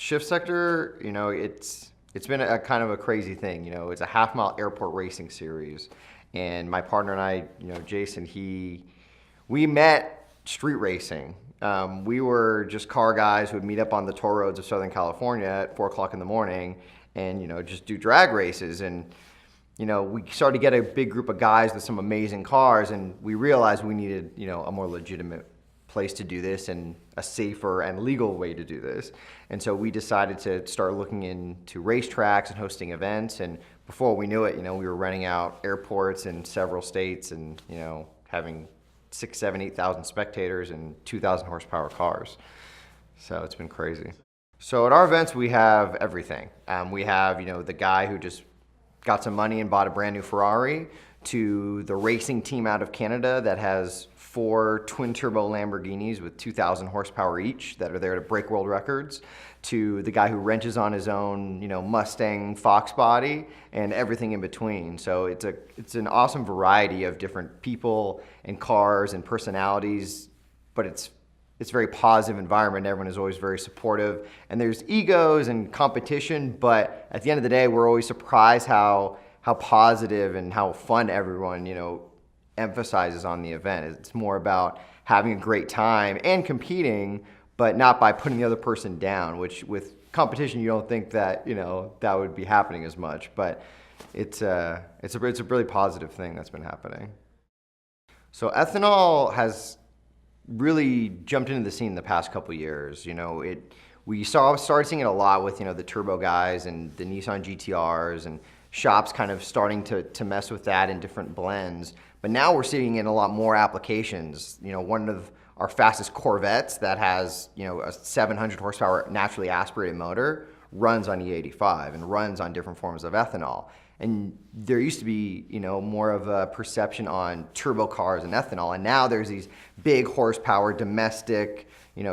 Shift sector, it's been a kind of a crazy thing. It's a half-mile airport racing series, and my partner and I, Jason, we met street racing. We were just car guys who would meet up on the toll roads of Southern California at 4 o'clock in the morning, and just do drag races. And we started to get a big group of guys with some amazing cars, and we realized we needed a more legitimate place to do this and a safer and legal way to do this. And so we decided to start looking into racetracks and hosting events. And before we knew it, we were renting out airports in several states and, having 6, 7, 8,000 spectators and 2,000 horsepower cars. So it's been crazy. So at our events, we have everything. We have, the guy who just got some money and bought a brand new Ferrari, to the racing team out of Canada that has 4 twin-turbo Lamborghinis with 2,000 horsepower each that are there to break world records, to the guy who wrenches on his own, Mustang Fox body, and everything in between. So it's an awesome variety of different people and cars and personalities, but it's a very positive environment. Everyone is always very supportive, and there's egos and competition, but at the end of the day, we're always surprised how positive and how fun everyone, emphasizes on the event. It's more about having a great time and competing, but not by putting the other person down, which with competition, you don't think that, that would be happening as much, but it's a really positive thing that's been happening. So ethanol has really jumped into the scene the past couple years. We started seeing it a lot with, the turbo guys and the Nissan GTRs, and shops kind of starting to mess with that in different blends. But now we're seeing it in a lot more applications. One of our fastest Corvettes that has, a 700 horsepower naturally aspirated motor runs on E85 and runs on different forms of ethanol. And there used to be, more of a perception on turbo cars and ethanol, and now there's these big horsepower domestic,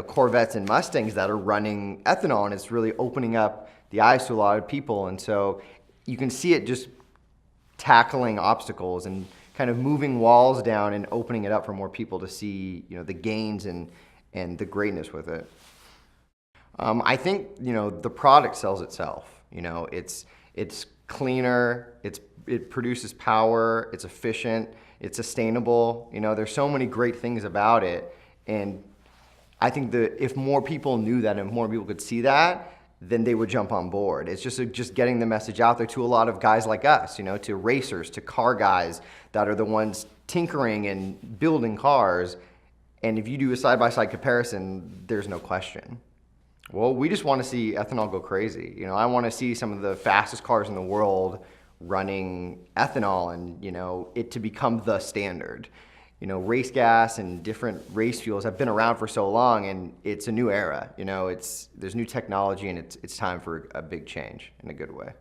Corvettes and Mustangs that are running ethanol, and it's really opening up the eyes to a lot of people. And so you can see it just tackling obstacles and kind of moving walls down and opening it up for more people to see, the gains and the greatness with it. I think, the product sells itself. It's cleaner, it produces power, it's efficient, it's sustainable. There's so many great things about it, and I think that if more people knew that and more people could see that, then they would jump on board. It's just getting the message out there to a lot of guys like us, to racers, to car guys that are the ones tinkering and building cars. And if you do a side-by-side comparison, there's no question. Well, we just want to see ethanol go crazy. I want to see some of the fastest cars in the world running ethanol and, it to become the standard. Race gas and different race fuels have been around for so long, and it's a new era. There's new technology, and it's time for a big change in a good way.